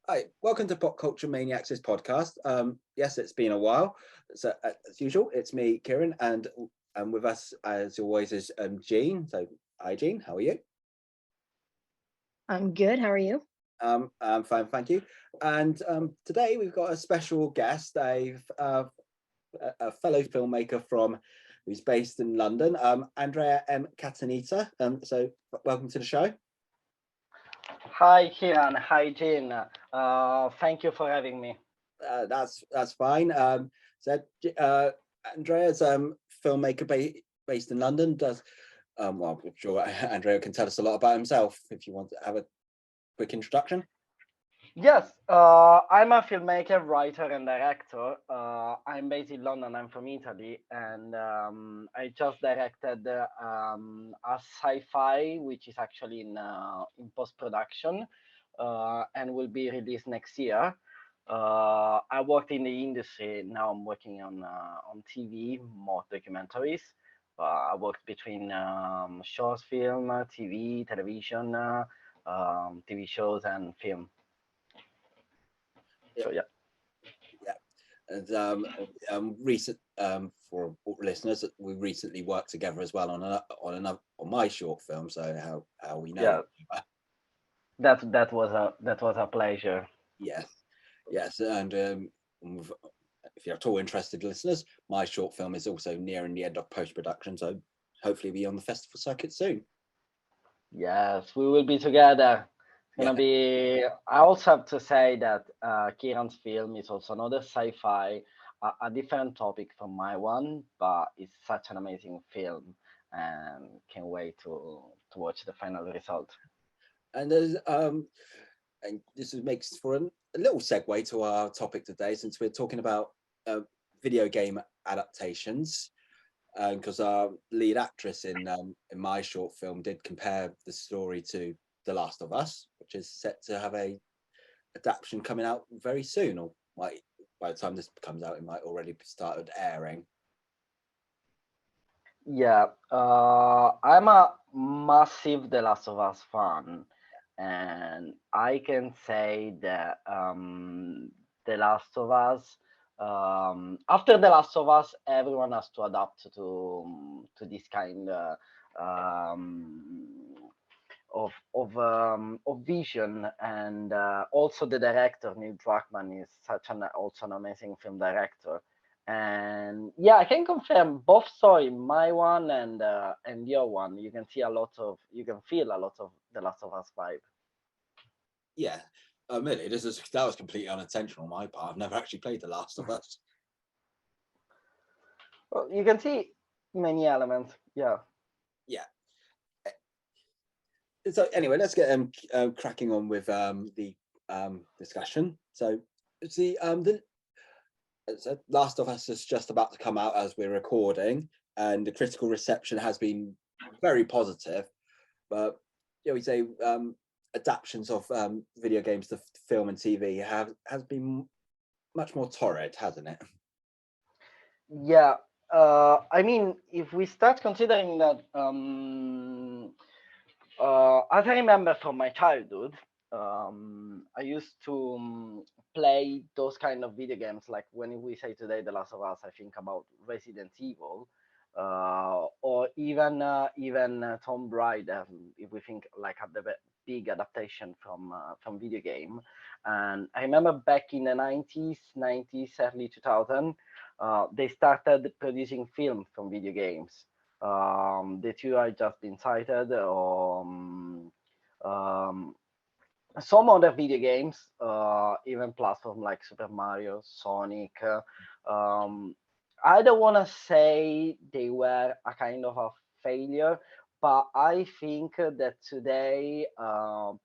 Hi, welcome to Pop Culture Maniacs podcast. Yes, it's been a while. So as usual, it's me, Kieran, and with us as always is Jean. So hi, Jean. How are you? I'm good. How are you? I'm fine, thank you. And today we've got a special guest, a fellow filmmaker from who's based in London, Andrea M. Catinella. So welcome to the show. Hi, Kieran. Hi, Jean. Thank you for having me. That's fine. So Andrea's filmmaker based in London. Does well, I'm sure Andrea can tell us a lot about himself. If you want to have a quick introduction. Yes, I'm a filmmaker, writer, and director. I'm based in London. I'm from Italy, and I just directed a sci-fi, which is actually in post-production, and will be released next year. I worked in the industry. Now I'm working on TV, more documentaries. I worked between short film, TV, television, TV shows, and film. Yeah, So yeah. yeah. And recent for listeners, we recently worked together as well on my short film. So how we know. Yeah, that was a pleasure. Yes, yes, and if you're at all interested, listeners, my short film is also nearing the end of post production, so hopefully be on the festival circuit soon. Yes, we will be together. It's Yeah, gonna be. I also have to say that Kieran's film is also another sci-fi, a different topic from my one, but it's such an amazing film, and can't wait to watch the final result. and there's and makes for a little segue to our topic today, since we're talking about uh, video game adaptations. Because our lead actress in my short film did compare the story to The Last of Us, which is set to have a adaptation coming out very soon, or might by the time this comes out, it might already be started airing. Yeah, I'm a massive The Last of Us fan, and I can say that The Last of Us, after The Last of Us, everyone has to adapt to this kind um, of vision, and also the director Neil Druckmann is such an also an amazing film director. And yeah, I can confirm both story, my one and your one. You can see a lot of, you can feel a lot of the Last of Us vibe. Yeah, admittedly, that was completely unintentional on my part. I've never actually played The Last of Us. Well, you can see many elements. Yeah. Yeah. So anyway, let's get cracking on with the discussion. So it's the so Last of Us is just about to come out as we're recording, and the critical reception has been very positive. But we say adaptations of video games to film and TV has been much more torrid, hasn't it? Yeah. I mean, if we start considering that, as I remember from my childhood, I used to play those kind of video games. Like when we say today The Last of Us, I think about Resident Evil, or even Tomb Raider. If we think like a big adaptation from video game, and I remember back in the 90s, early 2000, they started producing film from video games. The two I just been cited, or some other video games, even platform like Super Mario, Sonic. Um, I don't want to say they were a kind of a failure, but I think that today,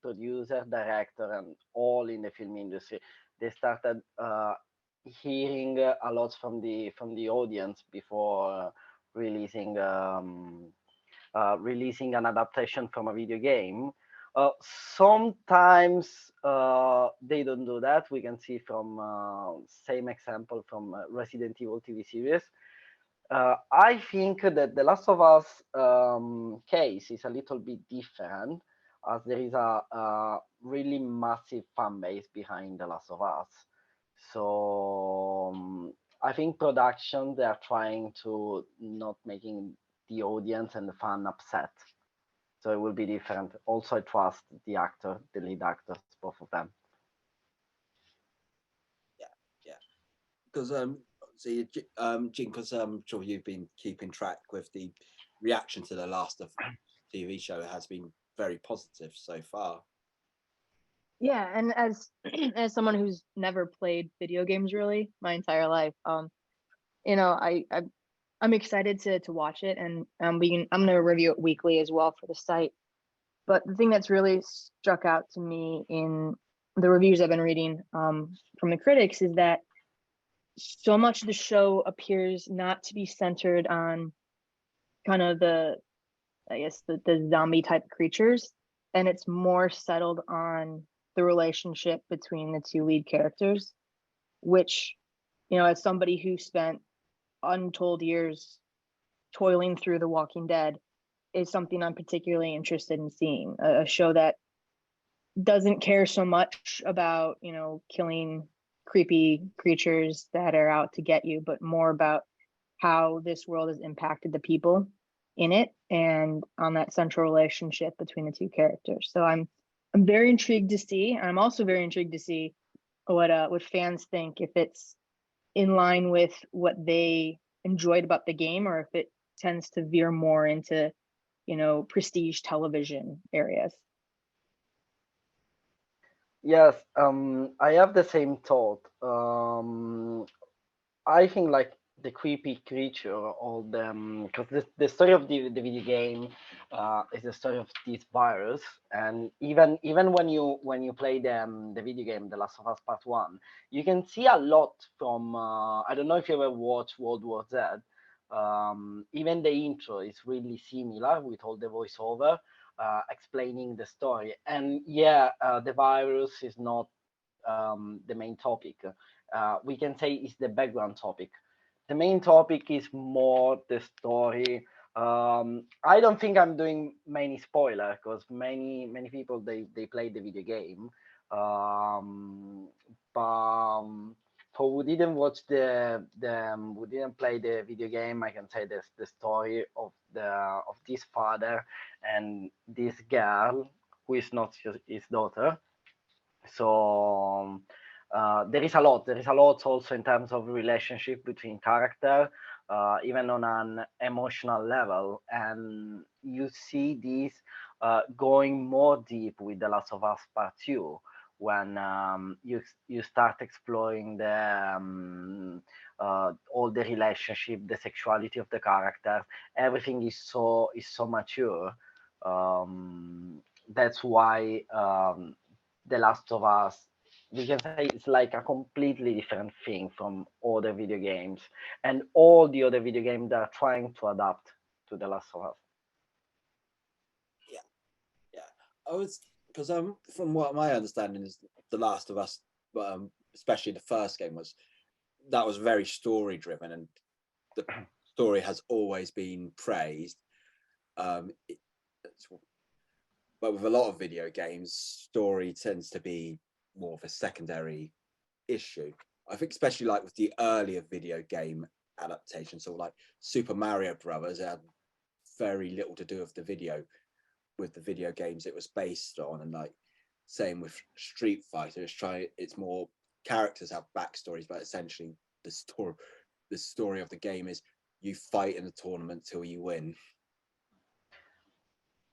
producer, director, and all in the film industry, they started hearing a lot from the audience before releasing releasing an adaptation from a video game. Sometimes they don't do that. We can see from same example from Resident Evil TV series. I think that the Last of Us case is a little bit different. as there is a really massive fan base behind The Last of Us. So I think production, they are trying to not making the audience and the fan upset. So it will be different. Also, I trust the actor, the lead actors, both of them. Yeah, yeah. Because see, Jin, because I'm sure you've been keeping track with the reaction to the last of TV show has been very positive so far. Yeah, and as as someone who's never played video games really my entire life, you know, I'm excited to watch it, and I'm gonna review it weekly as well for the site. But the thing that's really struck out to me in the reviews I've been reading from the critics is that so much of the show appears not to be centered on kind of the, I guess, the zombie type creatures, and it's more settled on the relationship between the two lead characters, which, you know, as somebody who spent untold years toiling through The Walking Dead, is something I'm particularly interested in seeing. A show that doesn't care so much about, you know, killing creepy creatures that are out to get you, but more about how this world has impacted the people in it and on that central relationship between the two characters. So I'm very intrigued to see. I'm also very intrigued to see what fans think, if it's in line with what they enjoyed about the game, or if it tends to veer more into, you know, prestige television areas. Yes, I have the same thought. I think like the creepy creature, or the because the story of the video game is the story of this virus, and even when you play the video game The Last of Us Part One, you can see a lot from. I don't know if you ever watched World War Z. Even the intro is really similar with all the voiceover explaining the story. And yeah, the virus is not the main topic. We can say it's the background topic. The main topic is more the story. I don't think I'm doing many spoiler, because many people they play the video game. But for who didn't watch who didn't play the video game, I can say this the story of this father and this girl who is not his daughter. So there is a lot. There is a lot also in terms of relationship between character, even on an emotional level, and you see this going more deep with The Last of Us Part Two, when you start exploring all the relationship, the sexuality of the characters. Everything is so mature. That's why The Last of Us, we can say it's like a completely different thing from other video games and all the other video games that are trying to adapt to The Last of Us. Yeah, yeah. I was because from what my understanding is, The Last of Us, especially the first game, was very story driven, and the story has always been praised. It, but with a lot of video games, story tends to be more of a secondary issue. I think, especially like with the earlier video game adaptations, or like Super Mario Brothers, it had very little to do with the video games it was based on, and like same with Street Fighter. It's more characters have backstories, but essentially the story of the game is you fight in a tournament till you win.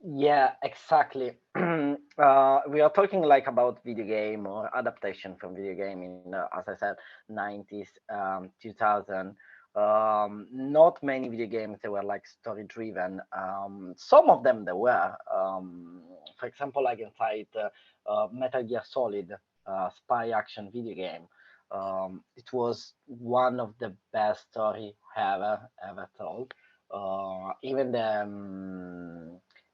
Yeah, exactly. We are talking like about video game or adaptation from video game in, as I said, 90s, 2000. Not many video games that were like story driven. Some of them there were. For example, I can cite Metal Gear Solid, spy action video game. It was one of the best story ever told. Even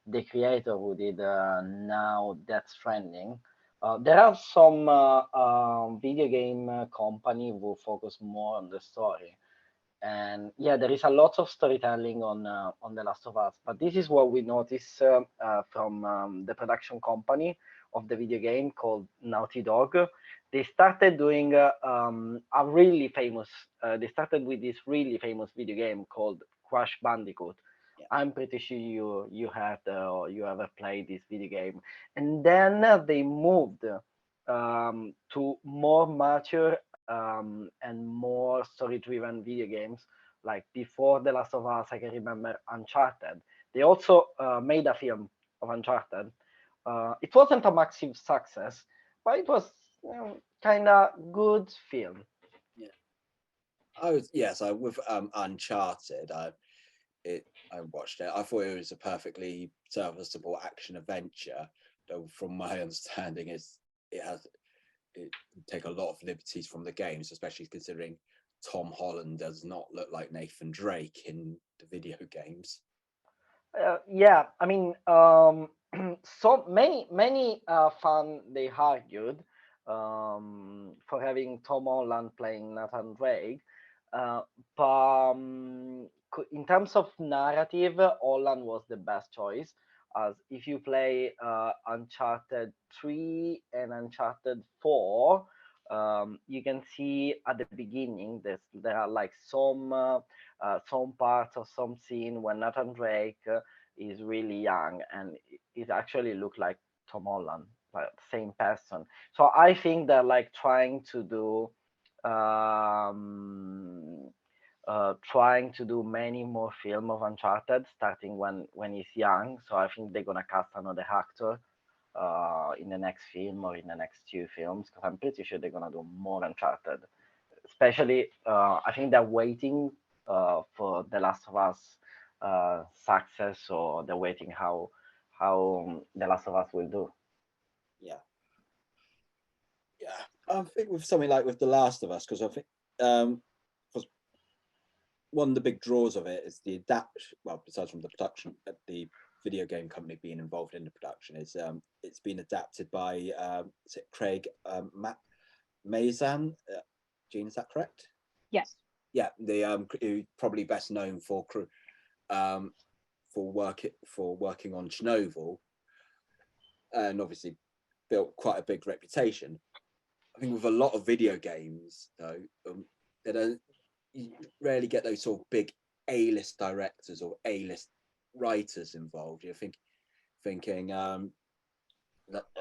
the creator who did now Death Stranding. There are some video game company who focus more on the story. And yeah, there is a lot of storytelling on The Last of Us. But this is what we notice from the production company of the video game called Naughty Dog. They started doing a really famous. They started with this really famous video game called Crash Bandicoot. Yeah. I'm pretty sure you had or you ever played this video game. And then they moved to more mature and more story-driven video games. Like before The Last of Us, I can remember Uncharted. They also made a film of Uncharted. It wasn't a massive success, but it was kind of good film. Yeah. So with Uncharted, I watched it. I thought it was a perfectly serviceable action adventure. Though from my understanding, it take a lot of liberties from the games, especially considering Tom Holland does not look like Nathan Drake in the video games. Yeah, I mean, so many fans they argued for having Tom Holland playing Nathan Drake, but in terms of narrative, Holland was the best choice. As if you play Uncharted 3 and Uncharted 4, you can see at the beginning there are like some parts or some scene when Nathan Drake is really young, and it actually looked like Tom Holland, like same person. So I think they're like trying to do many more film of Uncharted starting when he's young. So I think they're gonna cast another actor in the next film or in the next two films, because I'm pretty sure they're gonna do more Uncharted. Especially, I think they're waiting for The Last of Us success, or they're waiting how The Last of Us will do. Yeah, I think with something like with The Last of Us, because I think one of the big draws of it is the adaptation. Well, besides from the production, the video game company being involved in the production, is it's been adapted by is it Craig Mazin? Jean, is that correct? Yes. Yeah, the probably best known for working on Chernobyl, and obviously built quite a big reputation. I think with a lot of video games, though, they don't, you rarely get those sort of big A-list directors or A-list writers involved. You're thinking the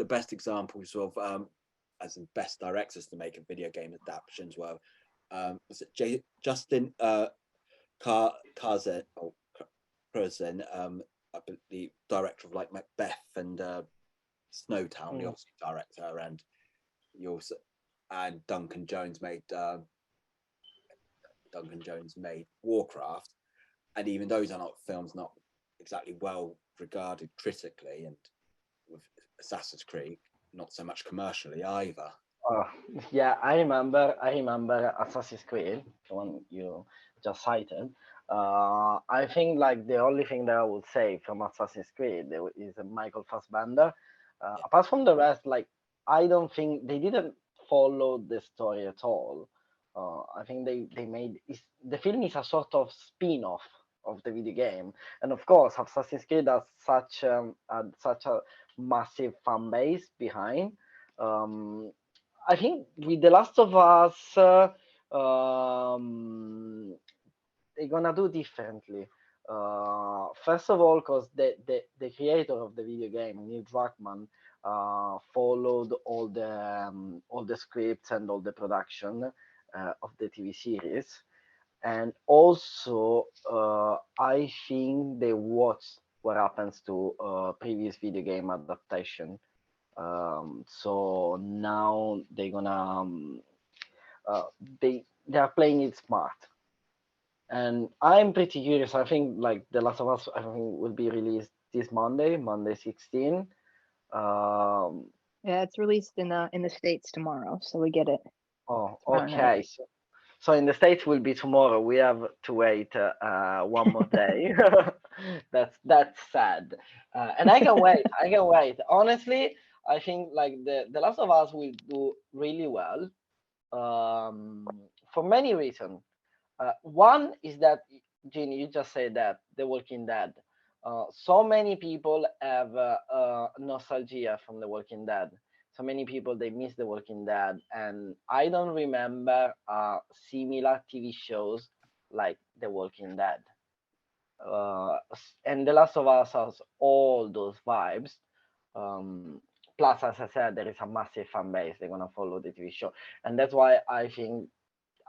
best examples of as in best directors to make a video game adaptations were was it Justin Karzin, the director of like Macbeth and Snowtown, the Oscar director, and Duncan Jones made Warcraft, and even those are not films not exactly well regarded critically, and with Assassin's Creed not so much commercially either. Yeah, I remember Assassin's Creed, the one you just cited. I think like the only thing that I would say from Assassin's Creed is Michael Fassbender. Apart from the rest, like I don't think they didn't follow the story at all. I think they made the film is a sort of spin-off of the video game, and of course, Assassin's Creed has such a massive fan base behind. I think with The Last of Us, they're gonna do differently. First of all, because the creator of the video game, Neil Druckmann, followed all the scripts and all the production of the TV series, and also I think they watched what happens to previous video game adaptation. So now they're gonna they are playing it smart, and I'm pretty curious. I think like The Last of Us, I think will be released this Monday 16. Yeah, it's released in the States tomorrow, so we get it. Oh, tomorrow night. okay. So in the States will be tomorrow. We have to wait one more day. That's sad, and I can wait. I can wait. Honestly, I think like the Last of Us will do really well. for many reasons. One is that, Jean, you just said that The Walking Dead. So many people have nostalgia from The Walking Dead. So many people they miss The Walking Dead, and I don't remember similar TV shows like The Walking Dead. And The Last of Us has all those vibes. Plus, as I said, there is a massive fan base. They're gonna follow the TV show, and that's why I think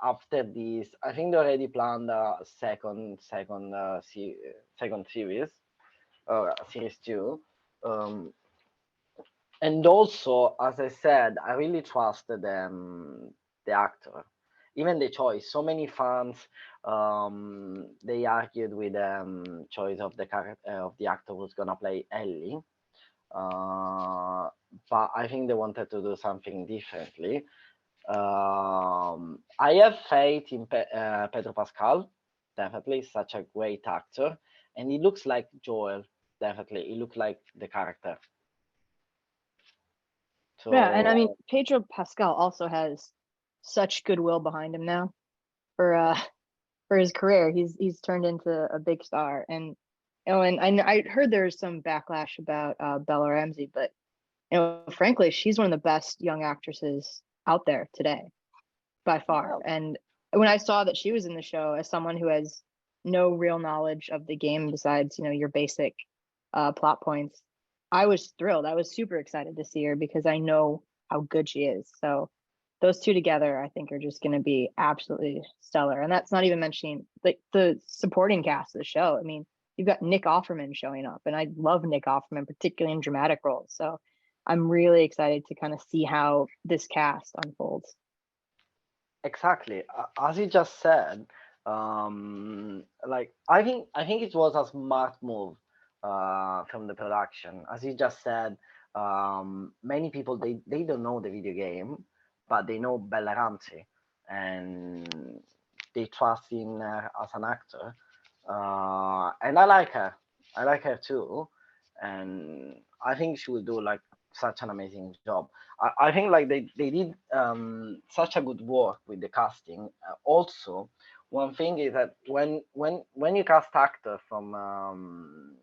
after this, I think they already planned a second series, series two. Um, and also, as I said, I really trust the actor, even the choice. So many fans, they argued with choice of the character of the actor who's gonna play Ellie. But I think they wanted to do something differently. I have faith in Pedro Pascal. Definitely, such a great actor, and he looks like Joel. Definitely, he looks like the character. So Yeah, and I mean Pedro Pascal also has such goodwill behind him now for his career. He's turned into a big star, and and I heard there's some backlash about Bella Ramsey, but frankly, she's one of the best young actresses out there today by far. yeah, And when I saw that she was in the show, as someone who has no real knowledge of the game besides your basic plot points, I was thrilled. I was super excited to see her because I know how good she is. So those two together, I think, are just going to be absolutely stellar. And that's not even mentioning like the supporting cast of the show. I mean, you've got Nick Offerman showing up, and I love Nick Offerman, particularly in dramatic roles. So I'm really excited to kind of see how this cast unfolds. exactly. As you just said, like I think it was a smart move from the production. As you just said, many people they don't know the video game, but they know Bella Ramsey, and they trust in her as an actor. And I like her. I like her too, and I think she will do like such an amazing job. I think like they did such a good work with the casting. Also, one thing is that when you cast actor from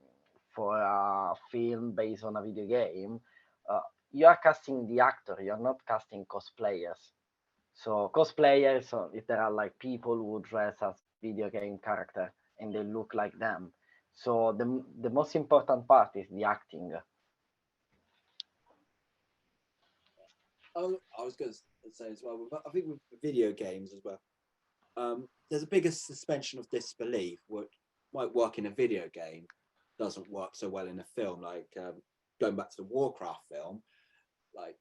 for a film based on a video game, you are casting the actor. You're not casting cosplayers. So cosplayers, so if there are like people who dress as video game character and they look like them. So the most important part is the acting. I was going to say as well, but I think with video games as well, there's a bigger suspension of disbelief. What might work in a video game doesn't work so well in a film. Like going back to the Warcraft film, like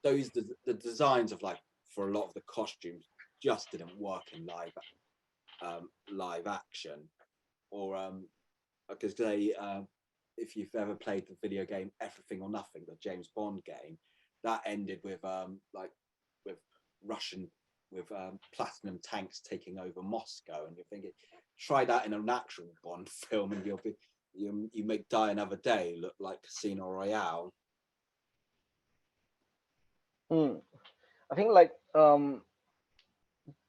the designs of like for a lot of the costumes just didn't work in live action, or because they if you've ever played the video game Everything or Nothing, the James Bond game, that ended with like with Russian with platinum tanks taking over Moscow, and you're thinking, try that in an actual Bond film, and you make Die Another Day look like Casino Royale. I think like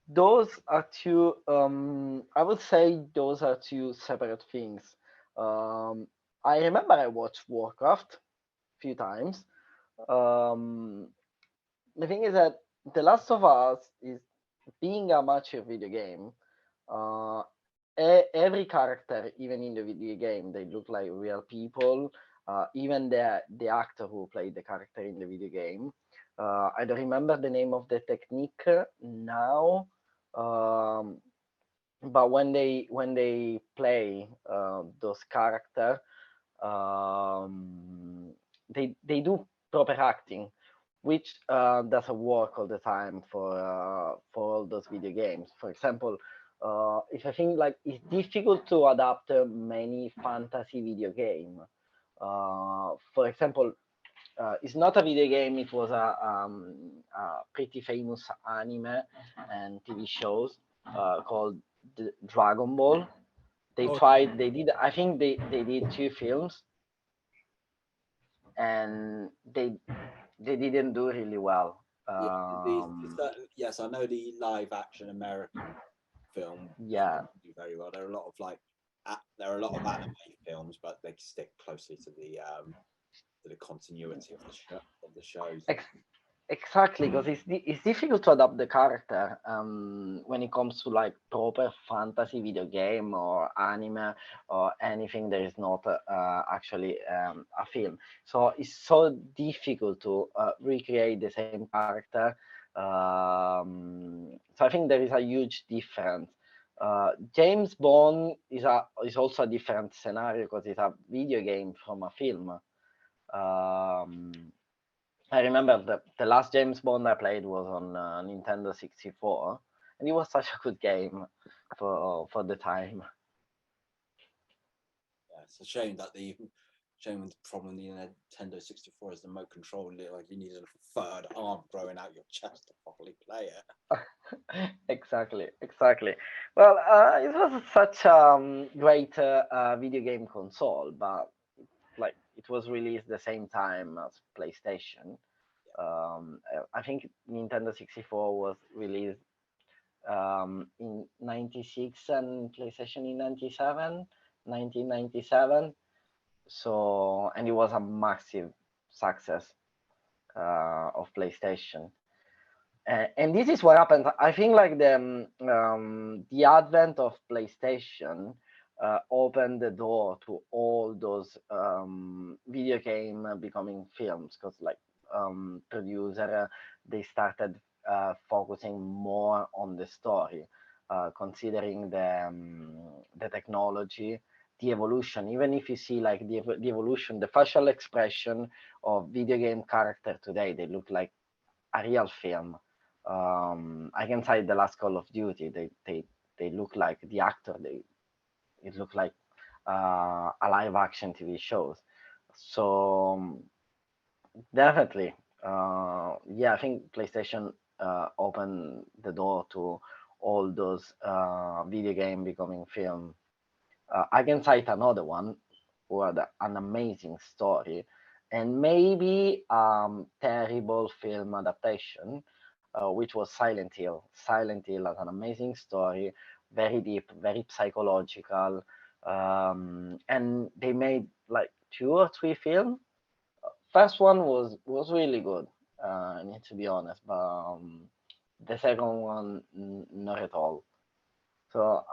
those are two. I would say those are two separate things. Um, I remember I watched Warcraft a few times. Um, the thing is that The Last of Us is being a mature video game. Uh, every character, even in the video game, they look like real people. Even the actor who played the character in the video game. I don't remember the name of the technique now, um, but when they play those characters, um, they do proper acting, which doesn't work all the time for all those video games. For example, if I think like it's difficult to adapt many fantasy video game. For example, it's not a video game. It was a pretty famous anime and TV shows called Dragon Ball. They Oh, tried. They did. I think they did two films, and they didn't do really well. Yeah, Um, yes, I know the live action American film yeah, do very well. There are a lot of there are a lot of anime films, but they stick closely to the continuity of the shows. ex exactly, because it's difficult to adapt the character when it comes to like proper fantasy video game or anime or anything that is not actually a film. So it's so difficult to recreate the same character. So I think there is a huge difference. James Bond is also a different scenario because it's a video game from a film. Um, I remember the last James Bond I played was on Nintendo 64, and it was such a good game for the time. Yeah, it's a shame that shame the problem with the Nintendo 64 is the remote control. Like you needed a third arm growing out your chest to properly play it. Exactly, exactly. Well, it was such great video game console, but like it was released the same time as PlayStation. I think Nintendo 64 was released in 96 and PlayStation in 97, 1997. So, and it was a massive success of PlayStation. And this is what happened. I think like the advent of PlayStation opened the door to all those video game becoming films because like producer they started focusing more on the story, considering the technology, the evolution. Even if you see like the evolution, the facial expression of video game character today, they look like a real film. I can say the last Call of Duty, they look like the actor. It look like a live action TV shows. So definitely, yeah, I think PlayStation opened the door to all those video game becoming film. I can cite another one who had an amazing story and maybe terrible film adaptation, which was Silent Hill. Silent Hill has an amazing story, very deep, very psychological, and they made like 2 or 3 films. First one was really good. I need to be honest, but the second one not at all. So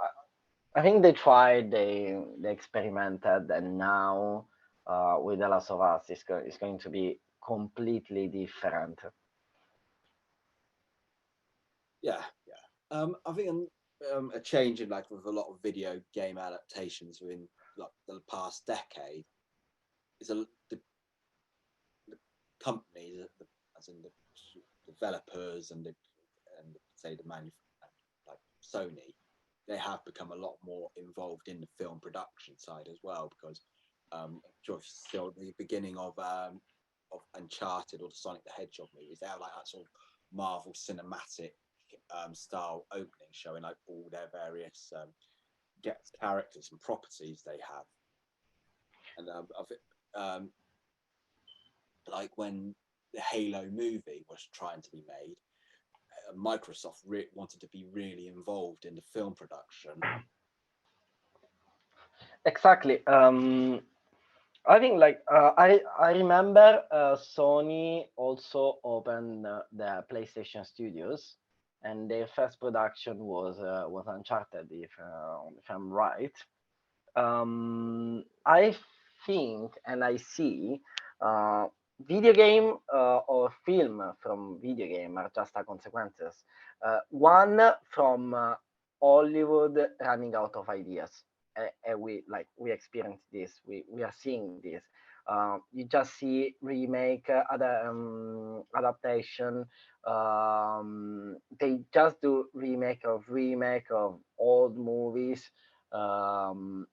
I think they tried, they experimented, and now with The Last of Us, it's going to be completely different. Yeah, yeah. I think a change in like with a lot of video game adaptations within like the past decade is the companies, as in the developers and say the like Sony, they have become a lot more involved in the film production side as well because still the beginning of Uncharted or the Sonic the Hedgehog movies, they have like that sort of Marvel cinematic style opening showing like all their various characters and properties they have, and like when the Halo movie was trying to be made, Microsoft wanted to be really involved in the film production. Exactly. I think like I remember Sony also opened the PlayStation Studios, and their first production was Uncharted, if I'm right. I think and I see uh, video game or film from video game are just a consequences. One from Hollywood running out of ideas. We experience this. We are seeing this. You just see remake, other adaptation. They just do remake of old movies, and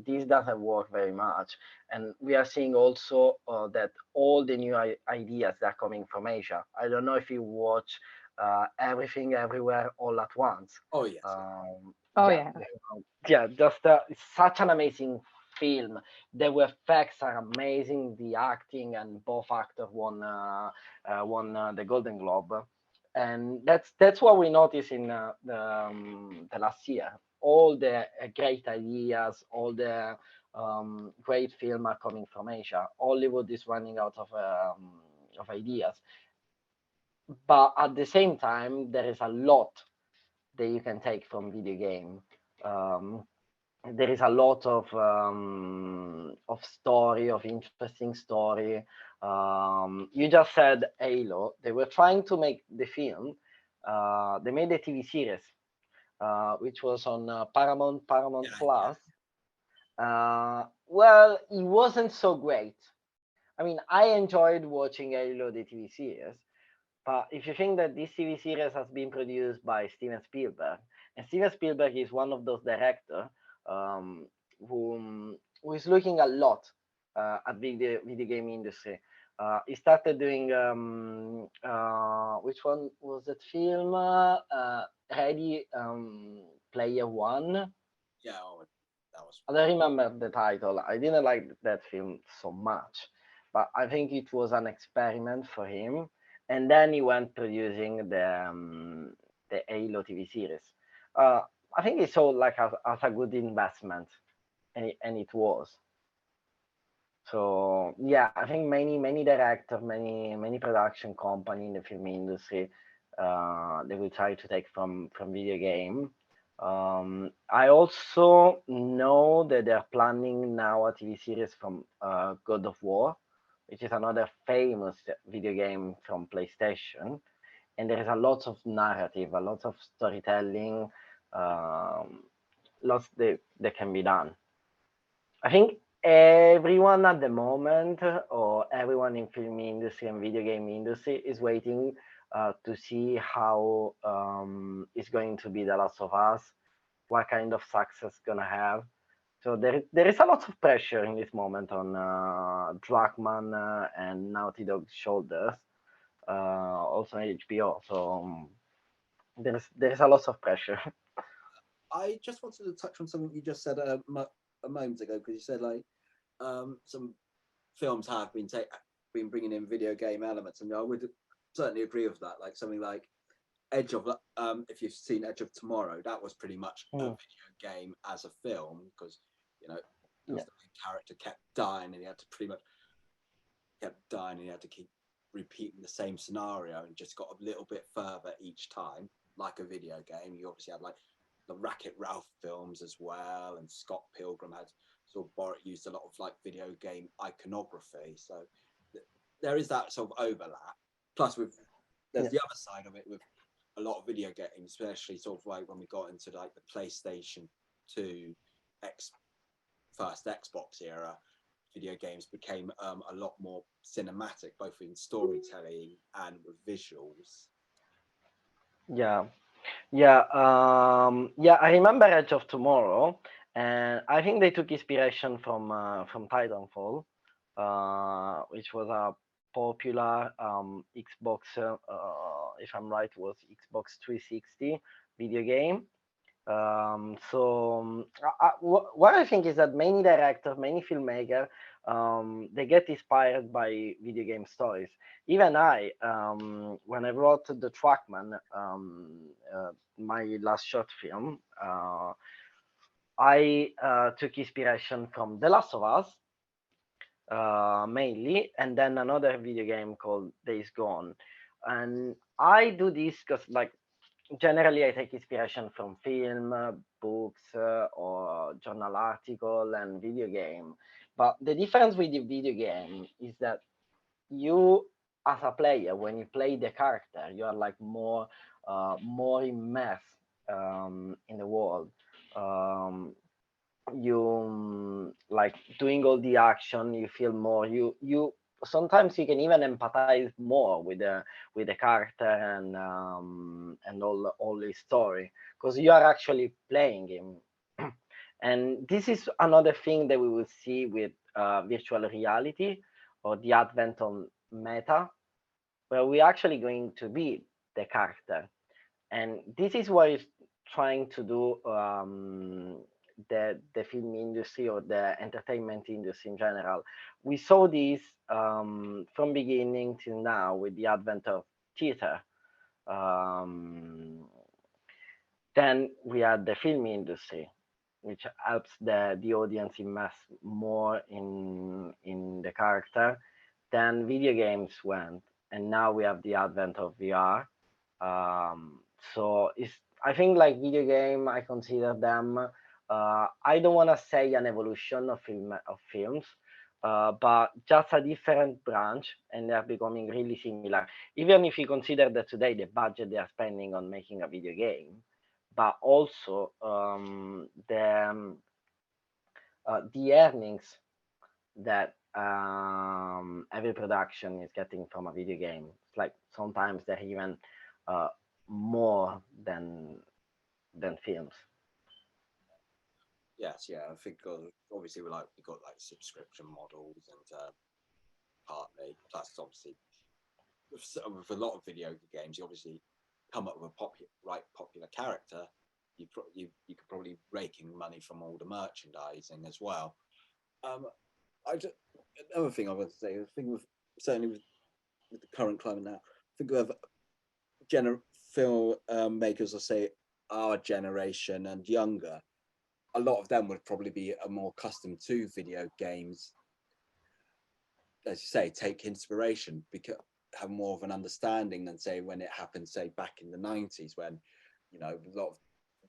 this doesn't work very much. And we are seeing also that all the new ideas that are coming from Asia. I don't know if you watch Everything Everywhere All at Once. Oh yes, Um, Oh yeah, yeah. yeah, just it's such an amazing film. The effects are amazing, the acting, and both actors won the Golden Globe. And that's what we noticed in the last year. All the great ideas, all the great film are coming from Asia. Hollywood is running out of ideas, but at the same time, there is a lot that you can take from video game. Um, there is a lot of story, of interesting story. You just said Halo. They were trying to make the film. They made a TV series, which was on Paramount Yeah, Plus. Well, it wasn't so great. I mean, I enjoyed watching Halo, the TV series, but if you think that this TV series has been produced by Steven Spielberg, and Steven Spielberg is one of those directors um, who is looking a lot at video game industry. He started doing which one was that film? Ready Player One. yeah, that was. I don't remember the title. I didn't like that film so much, but I think it was an experiment for him. And then he went producing the Halo TV series. Uh, I think he saw like as a good investment, and it was. So yeah, I think many directors, many production company in the film industry, they will try to take from video game. I also know that they're planning now a TV series from God of War, which is another famous video game from PlayStation, and there is a lot of narrative, a lot of storytelling, um, lots that can be done. I think everyone at the moment, or everyone in film industry and video game industry, is waiting to see how it's going to be The Last of Us, what kind of success gonna have. So there is a lot of pressure in this moment on Druckmann and Naughty Dog's shoulders, also HBO. So there is a lot of pressure. I just wanted to touch on something you just said a moment ago, because you said like some films have been bringing in video game elements, and I would certainly agree with that. Like something like Edge of if you've seen Edge of Tomorrow, that was pretty much a video game as a film, because you know the main character kept dying, and he had to pretty much kept dying, and he had to keep repeating the same scenario, and just got a little bit further each time, like a video game. You obviously had like the Wreck-It Ralph films as well, and Scott Pilgrim had sort of used a lot of like video game iconography. So there is that sort of overlap. Plus, there's the other side of it with a lot of video games, especially sort of like when we got into like the PlayStation 2 first Xbox era, video games became a lot more cinematic, both in storytelling and with visuals. Yeah. I remember Edge of Tomorrow, and I think they took inspiration from Titanfall, which was a popular Xbox, if I'm right, was Xbox 360 video game. What I think is that many directors, many filmmakers, they get inspired by video game stories. Even I, when I wrote the Trackman, my last short film, I took inspiration from The Last of Us, mainly, and then another video game called Days Gone. And I do this because, like, generally I take inspiration from film, books, or journal article and video game. But the difference with the video game is that you, as a player, when you play the character, you are like more immersed in the world. You like doing all the action. You feel more. You sometimes you can even empathize more with the character and all his story, because you are actually playing him. And this is another thing that we will see with virtual reality, or the advent of meta, where we're actually going to be the character. And this is what is trying to do the film industry or the entertainment industry in general. We saw this from beginning till now with the advent of theater. Um, then we had the film industry, which helps the audience immerse more in the character. Then video games went, and now we have the advent of VR. So it's, I think, like video game, I consider them. I don't want to say an evolution of films, but just a different branch, and they're becoming really similar. Even if you consider that today the budget they are spending on making a video game, but also the earnings that every production is getting from a video game. It's like sometimes they're even uh, more than films. Yes, yeah. I think obviously we've got like subscription models and partly plus obviously with a lot of video games, you obviously come up with a popular character. You could probably rake in money from all the merchandising as well. Another thing I want to say, I think certainly with the current climate now, I think we have film makers, I say our generation and younger. A lot of them would probably be more accustomed to video games, as you say, take inspiration, because have more of an understanding than say when it happened, say back in the 90s, when a lot of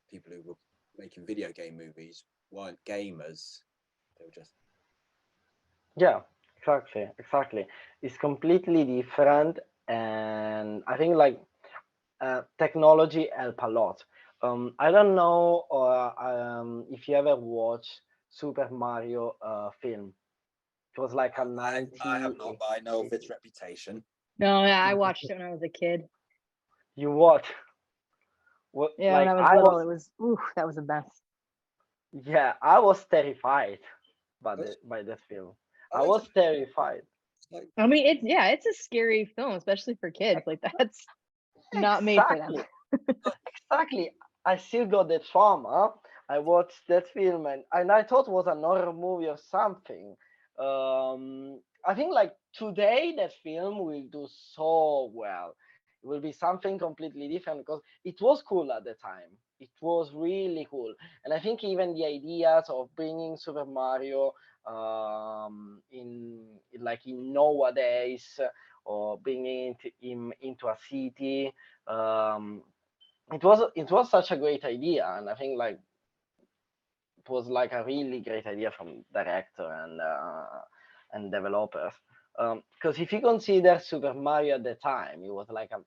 people who were making video game movies weren't gamers. They were just Yeah, exactly. It's completely different, and I think like technology help a lot. I don't know if you ever watched Super Mario film. It was like a I have 90. not, but I know of its reputation. No, yeah, I watched it when I was a kid. You what? What? Yeah, when Like I was I little, was, it was ooh, that was a mess. yeah, I was terrified That's, by that film. I I like was terrified. like I mean, it's a scary film, especially for kids. Like that's not made for them. Exactly, exactly. I still got the trauma. I watched that film and I thought it was an horror movie or something. I think like today that film will do so well. It will be something completely different because it was cool at the time. It was really cool, and I think even the ideas of bringing Super Mario in nowadays or bringing him into a city. Um, it was such a great idea, and I think like it was like a really great idea from director and developers. Because if you consider Super Mario at the time, it was like a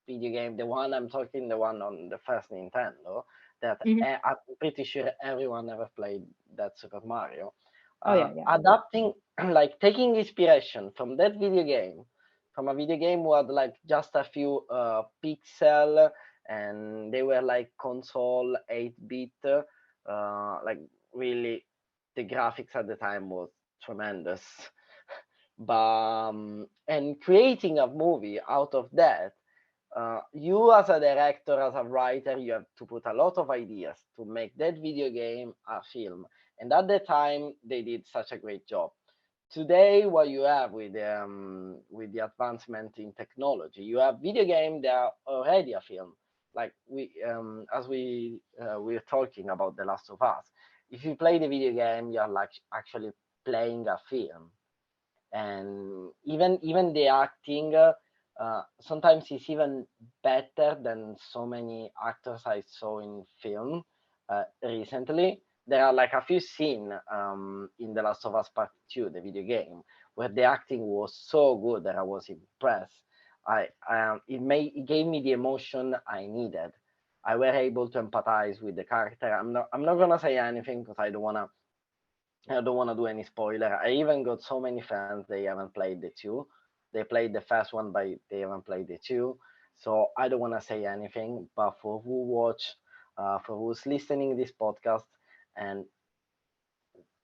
video game, the one I'm talking, the one on the first Nintendo, that Mhm. I'm pretty sure everyone ever played that Super Mario. Oh yeah. Adapting, like taking inspiration from that video game, from a video game who had like just a few pixel, and they were like console 8-bit, like really the graphics at the time was tremendous. But and creating a movie out of that, you as a director, as a writer, you have to put a lot of ideas to make that video game a film. And at the time, they did such a great job. Today, what you have with the advancement in technology, you have video game that are already a film. Like as we're talking about The Last of Us. If you play the video game, you're like actually playing a film, and even the acting sometimes is even better than so many actors I saw in film recently. There are like a few scenes in The Last of Us Part 2, the video game, where the acting was so good that I was impressed. It gave me the emotion I needed. I were able to empathize with the character. I'm not gonna say anything because I don't want to do any spoiler. I even got so many fans they haven't played the two. They played the first one, but they haven't played the two. So I don't want to say anything. But for who watch, for who's listening this podcast and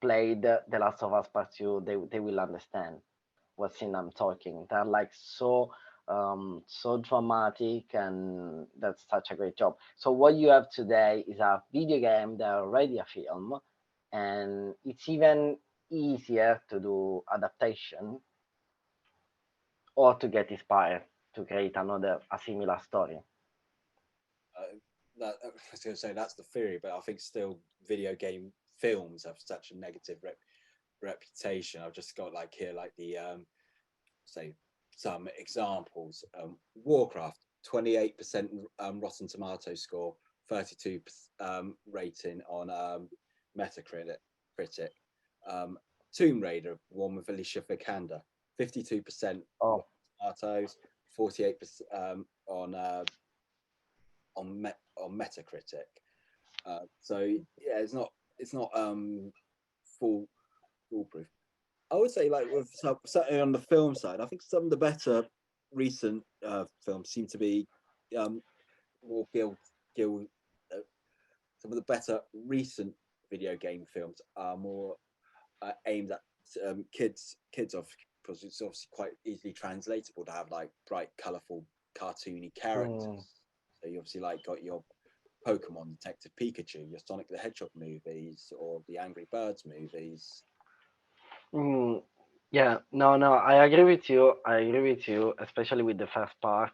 played The Last of Us Part 2, they will understand what scene I'm talking. They're like so so dramatic, and that's such a great job. So what you have today is a video game that already a film, and it's even easier to do adaptation or to get inspired to create a similar story. I was going to say that's the theory, but I think still video game films have such a negative reputation. I've just got like here, like the say some examples. Warcraft, 28% Rotten Tomato score, 32 rating on Metacritic. Tomb Raider, one with Alicia Vikander, 52% Oh, tomatoes, 48% on Metacritic. So yeah, it's not foolproof. I would say like with certainly on the film side, I think some of the better recent films seem to be more Gil some of the better recent video game films are more aimed at kids of because it's obviously quite easily translatable to have like bright, colourful, cartoony characters. mm, So you obviously like got your Pokemon Detective Pikachu, your Sonic the Hedgehog movies, or the Angry Birds movies. mm, yeah, no, I agree with you. I agree with you, especially with the first part.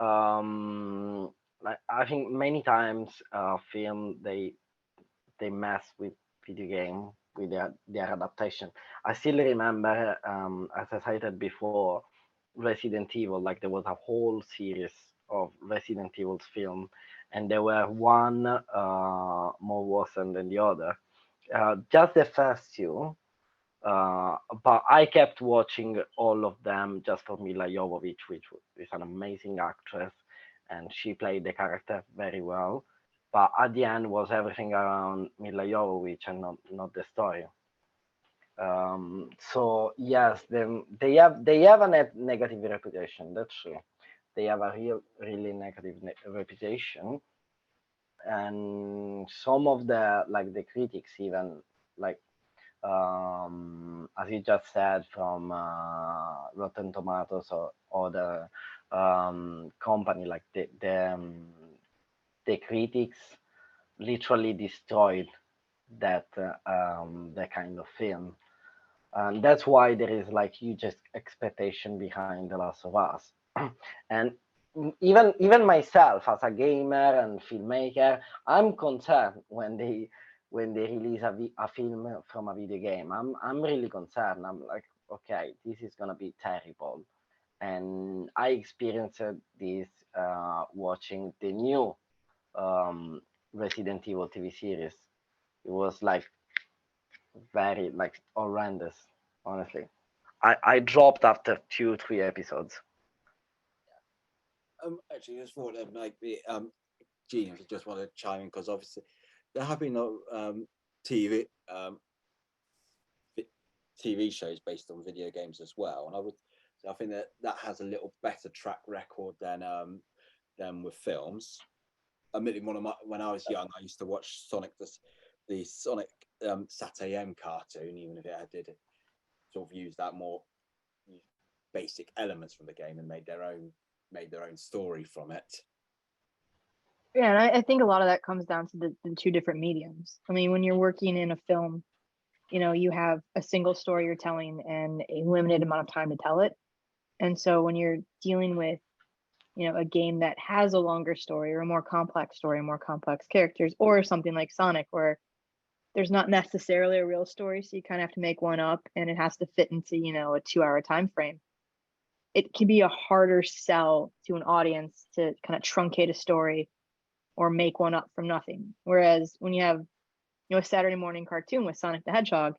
Um, like I think many times film they mess with video game with their adaptation. I still remember, as I cited before, Resident Evil. Like there was a whole series of Resident Evil film, and there were one more worse than the other. Just the first two. But I kept watching all of them just for Mila Jovovich, which is an amazing actress, and she played the character very well. But at the end was everything around Mila Jovovich and not the story. So yes, they have a negative reputation. That's true. They have a really negative reputation, and some of the critics even like as you just said, from Rotten Tomatoes or other company, like the critics literally destroyed that kind of film, and that's why there is like huge expectation behind The Last of Us, and even myself as a gamer and filmmaker, I'm concerned when they release a film from a video game. I'm really concerned. I'm like, okay, this is gonna be terrible. And I experienced this watching the new um, Resident Evil TV series. It was like very like horrendous, honestly. I dropped after 2 3 episodes. Actually, I just thought that might be Gene, if you just want to chime in, because obviously there have been TV TV shows based on video games as well, and I think that has a little better track record than with films. Admittedly, when I was young, I used to watch the Sonic Sat AM cartoon, even if it did sort of use that more basic elements from the game and made their own story from it. Yeah, and I think a lot of that comes down to the two different mediums. I mean, when you're working in a film, you have a single story you're telling and a limited amount of time to tell it. And so when you're dealing with, a game that has a longer story or a more complex story, more complex characters, or something like Sonic, where there's not necessarily a real story, so you kind of have to make one up and it has to fit into, a 2-hour time frame. It can be a harder sell to an audience to kind of truncate a story or make one up from nothing. Whereas when you have, a Saturday morning cartoon with Sonic the Hedgehog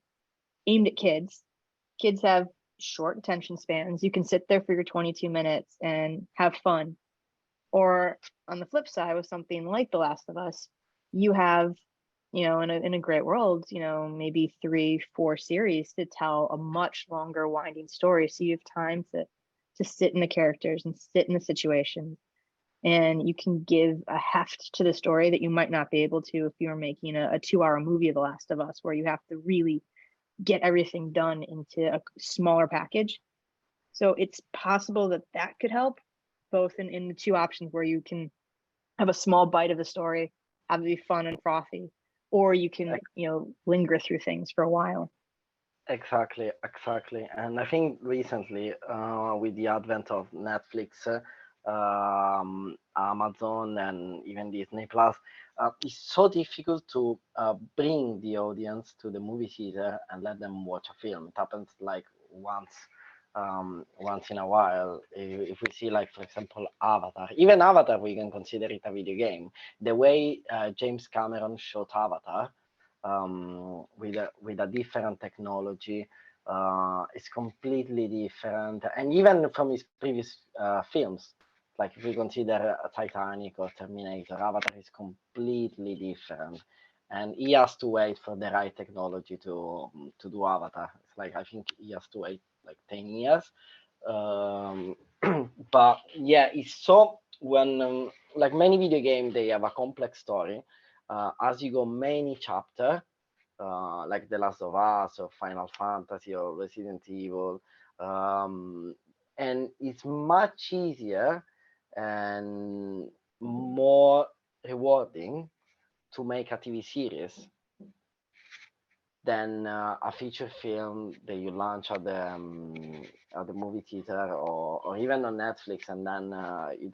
aimed at kids, kids have short attention spans. You can sit there for your 22 minutes and have fun. Or on the flip side, with something like The Last of Us, you have, in a great world, maybe 3-4 series to tell a much longer winding story. So you have time to sit in the characters and sit in the situations, and you can give a heft to the story that you might not be able to if you were making a 2-hour movie of The Last of Us, where you have to really get everything done into a smaller package. So it's possible that could help. both in the two options where you can have a small bite of the story, have it be fun and frothy, or you can, linger through things for a while. Exactly, exactly. And I think recently, with the advent of Netflix, Amazon, and even Disney Plus, it's so difficult to bring the audience to the movie theater and let them watch a film. It happens like once in a while. If we see, like, for example, Avatar, even Avatar, we can consider it a video game. The way James Cameron shot Avatar, with a different technology, is completely different, and even from his previous films, like if we consider Titanic or Terminator, Avatar is completely different, and he has to wait for the right technology to do Avatar. It's like, I think he has to wait like 10 years. But yeah, it's so, when like many video games, they have a complex story. As you go many chapter, like The Last of Us or Final Fantasy or Resident Evil, and it's much easier and more rewarding to make a TV series than a feature film that you launch at the movie theater, or even on Netflix, and then you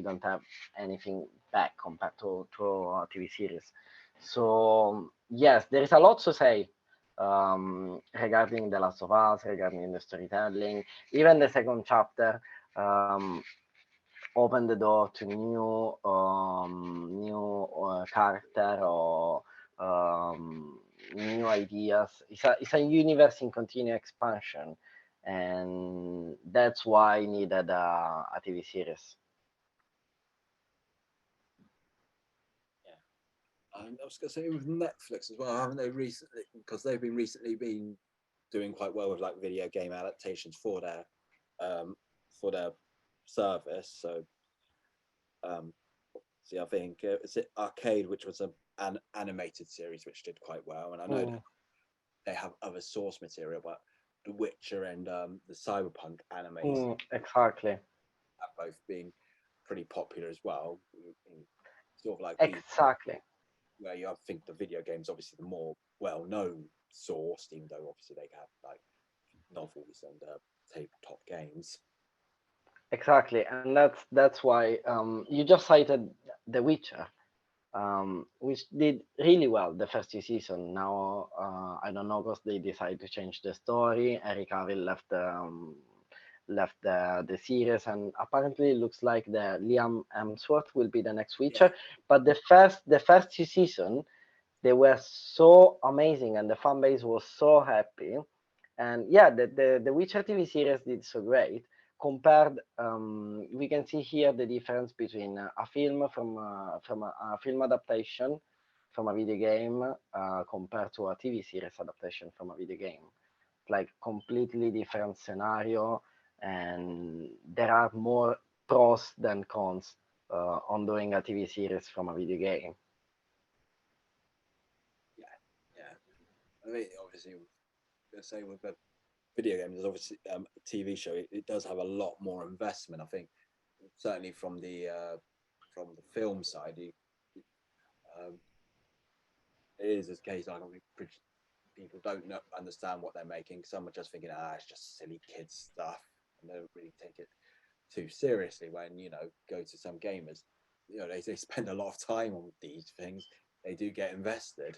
don't have anything back compared to a TV series. So yes, there is a lot to say regarding The Last of Us, regarding the storytelling. Even the second chapter open the door to new character, or new ideas. It's a universe in continued expansion, and that's why I needed a TV series. I was going to say with Netflix as well, haven't they recently? Because they've been recently doing quite well with like video game adaptations for their service. So, see, I think is it Arcade, which was an animated series which did quite well, and I know they have other source material, but The Witcher and the Cyberpunk animes Exactly. have both been pretty popular as well. Sort of like Exactly. where you think the video games obviously the more well-known source, even though obviously they have like novels and tabletop games. Exactly, and that's why you just cited The Witcher, which did really well the first two seasons. Now I don't know, because they decided to change the story. Eric Cavill left the series, and apparently it looks like the Liam Hemsworth will be the next Witcher. But the first two seasons, they were so amazing, and the fan base was so happy. And yeah, the Witcher TV series did so great. Compared, we can see here the difference between a film from a film adaptation from a video game, compared to a TV series adaptation from a video game. Like completely different scenario, and there are more pros than cons on doing a TV series from a video game. Yeah. I mean, obviously, let's say with a video game, there's obviously a TV show. It does have a lot more investment. I think certainly from the film side, it is a case. I don't think people don't understand what they're making. Some are just thinking, it's just silly kids stuff, and they don't really take it too seriously. When go to some gamers, they spend a lot of time on these things. They do get invested.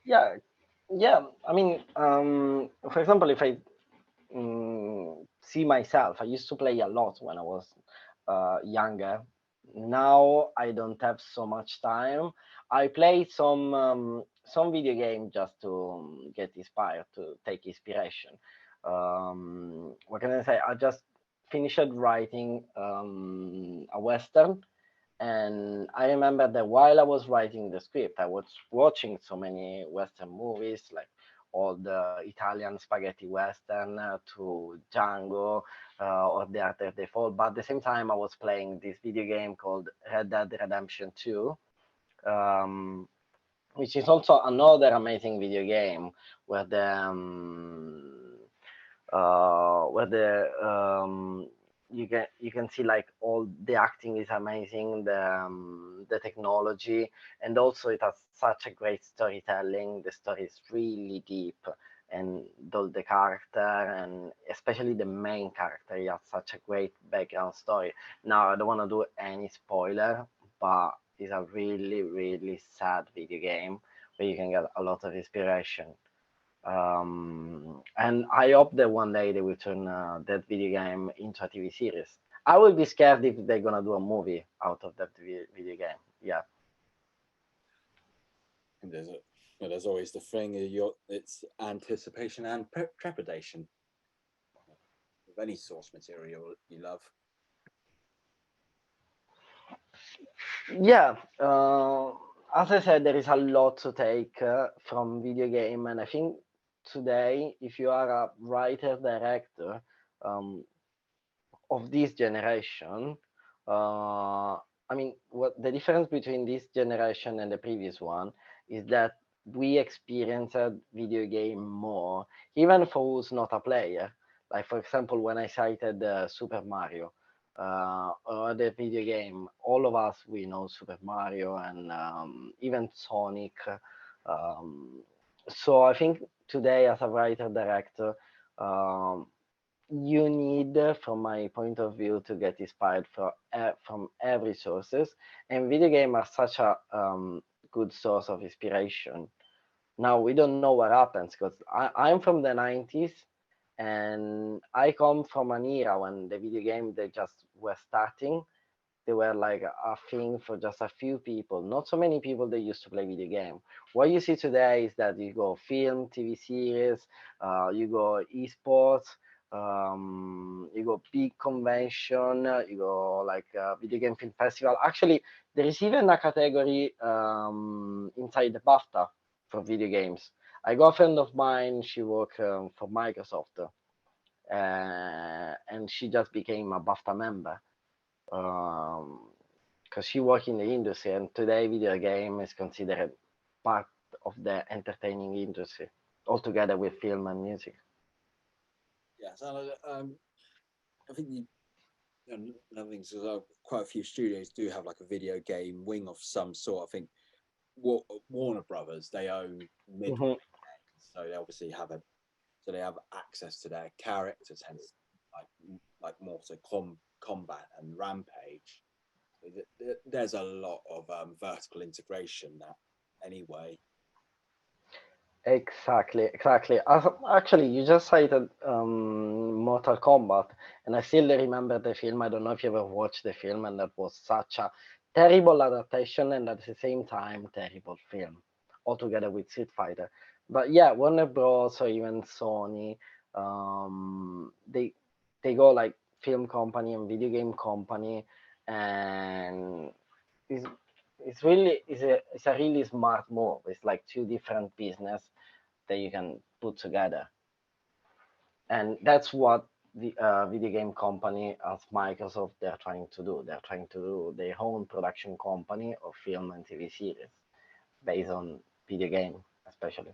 Yeah, yeah. I mean, for example, if I see myself, I used to play a lot when I was younger. Now I don't have so much time. I play some video game just to get inspired, to take inspiration. What can I say? I just finished writing a western, and I remember that while I was writing the script, I was watching so many Western movies, like all the Italian spaghetti Western, to Django, or The Art of the Fall. But at the same time, I was playing this video game called Red Dead Redemption 2, um, which is also another amazing video game where where you you can see like all the acting is amazing, the technology, and also it has such a great storytelling. The story is really deep, and the character, and especially the main character, he has such a great background story. Now I don't want to do any spoiler, but it's a really really sad video game where you can get a lot of inspiration. And I hope that one day they will turn that video game into a TV series. I will be scared if they're gonna do a movie out of that video game. Yeah. And there's always the thing it's anticipation and trepidation of any source material you love. Yeah. As I said, there is a lot to take from video game, and I think today, if you are a writer director um, of this generation, I mean, what the difference between this generation and the previous one is that we experienced video game more, even for who's not a player. Like for example, when I cited Super Mario or the video game, all of us we know Super Mario and even Sonic. Um, so I think today, as a writer director, um, you need, from my point of view, to get inspired from every sources, and video game are such a good source of inspiration. Now we don't know what happens because I'm from the 90s, and I come from an era when the video game they just were starting. They were like a thing for just a few people, not so many people that used to play video game. What you see today is that you go film, TV series, you go esports, you go big convention, you go like video game film festival. Actually, there is even a category inside the BAFTA for video games. I got a friend of mine, she worked for Microsoft, and she just became a BAFTA member because she worked in the industry, and today video game is considered part of the entertaining industry altogether with film and music. Yeah, so I think another thing is quite a few studios do have like a video game wing of some sort. I think Warner Brothers, they own Midway, so they obviously have they have access to their characters, hence like Mortal Kombat and Rampage. There's a lot of vertical integration that anyway. Exactly. Actually, you just cited Mortal Kombat, and I still remember the film. I don't know if you ever watched the film, and that was such a terrible adaptation and at the same time terrible film, altogether with Street Fighter. But yeah, Warner Bros. Or even Sony, they go like film company and video game company, and it's it's a really smart move. It's like two different business that you can put together, and that's what the video game company as Microsoft they're trying to do. They're trying to do their own production company of film and TV series based on video game, especially.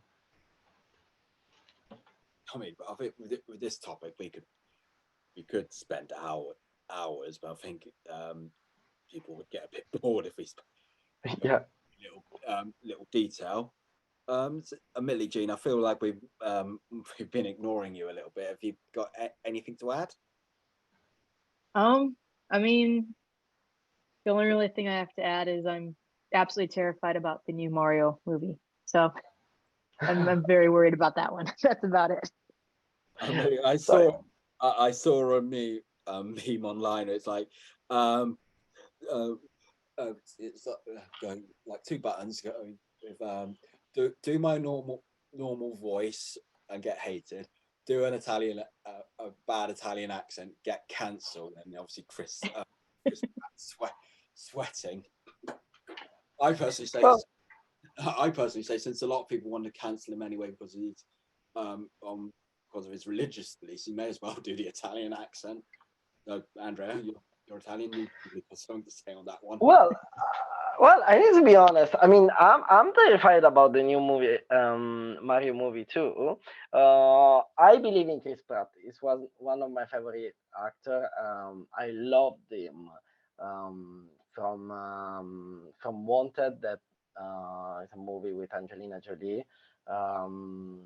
I mean, but I think with this topic, you could spend hours, but I think people would get a bit bored if we Yeah. little detail. Admittedly, Jean, I feel like we've been ignoring you a little bit. Have you got anything to add? I mean, the only really thing I have to add is I'm absolutely terrified about the new Mario movie. So I'm very worried about that one. That's about it. I saw a meme online. It's like it's going like two buttons going with do my normal voice and get hated. Do an Italian a bad Italian accent, get cancelled, and obviously Chris sweating. I personally say. Well, I personally say, since a lot of people want to cancel him anyway because he's because of his religious beliefs, he may as well do the Italian accent. So, Andrea, you're Italian. You've got something to say on that one. well, Well, I need to be honest. I mean, I'm terrified about the new movie, Mario movie too. I believe in Chris Pratt. He's one of my favorite actor. I loved him from Wanted. That is a movie with Angelina Jolie. Um,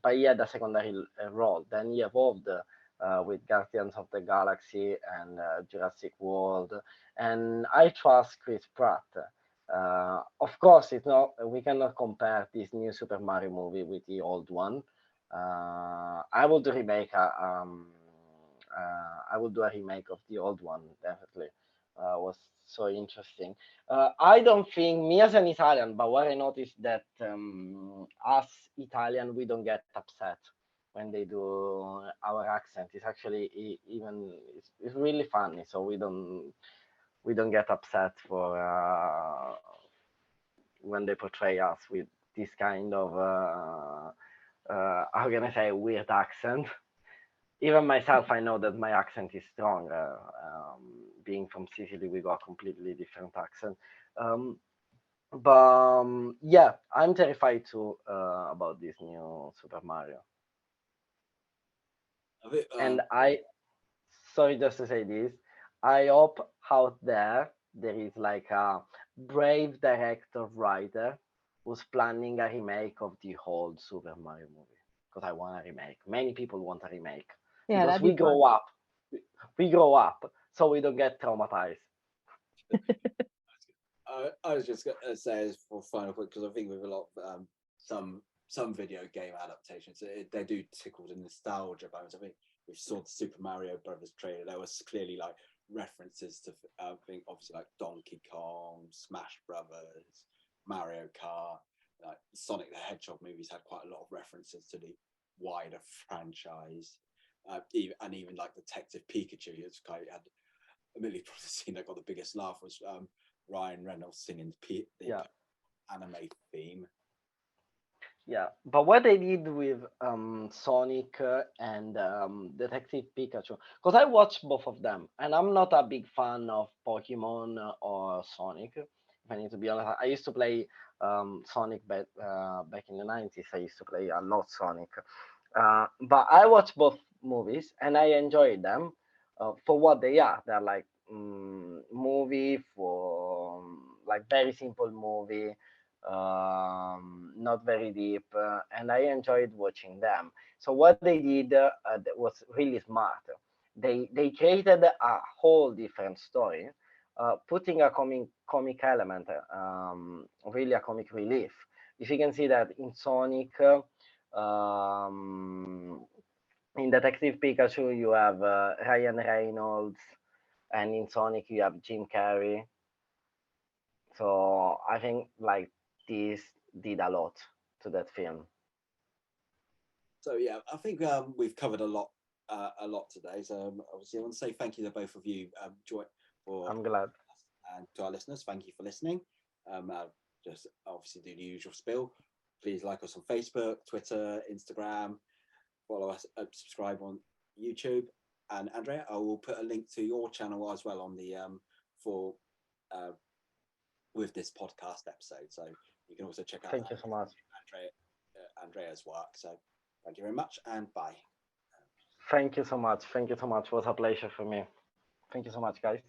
but he had a secondary role. Then he evolved with Guardians of the Galaxy and Jurassic World, and I trust Chris Pratt. Of course, it's not. We cannot compare this new Super Mario movie with the old one. I would remake I would do a remake of the old one. Definitely, was so interesting. I don't think me as an Italian, but what I noticed that us Italian we don't get upset when they do our accent. It's actually even it's really funny. So we don't get upset for when they portray us with this kind of how can I say weird accent. Even myself, I know that my accent is strong. Being from Sicily, we got a completely different accent. Um, but yeah, I'm terrified too about this new Super Mario. I think, And I, sorry, just to say this, I hope out there is like a brave director writer who's planning a remake of the whole Super Mario movie. Because I want a remake. Many people want a remake Yeah, because that'd be we fun. grow up. We grow up, so we don't get traumatized. I was just going to say as for final point because I think with a lot of some video game adaptations, they do tickle the nostalgia bones. I think we saw the Super Mario Brothers trailer. There was clearly like references to I think obviously like Donkey Kong, Smash Brothers, Mario Kart, like Sonic the Hedgehog movies had quite a lot of references to the wider franchise. And even like Detective Pikachu, it's kind of had admittedly probably the scene that got the biggest laugh was Ryan Reynolds singing the Yeah. anime theme. Yeah, but what they did with Sonic and Detective Pikachu, because I watched both of them, and I'm not a big fan of Pokemon or Sonic. If I need to be honest, I used to play Sonic back in the 90s. I used to play a lot Sonic, but I watched both movies and I enjoyed them for what they are. They're like movie for like very simple movie, not very deep, and I enjoyed watching them. So what they did that was really smart. They created a whole different story, putting a comic element, really a comic relief. If you can see that in Sonic, in Detective Pikachu, you have Ryan Reynolds, and in Sonic, you have Jim Carrey. So I think like this did a lot to that film. So yeah, I think we've covered a lot today. So obviously, I want to say thank you to both of you, for I'm glad. and to our listeners. Thank you for listening. Just obviously do the usual spill. Please like us on Facebook, Twitter, Instagram. Follow us, subscribe on YouTube. And Andrea, I will put a link to your channel as well on the for uh, with this podcast episode. So you can also check out Thank you so much. Andrea's work. So thank you very much and bye. Thank you so much. Thank you so much. It was a pleasure for me. Thank you so much, guys.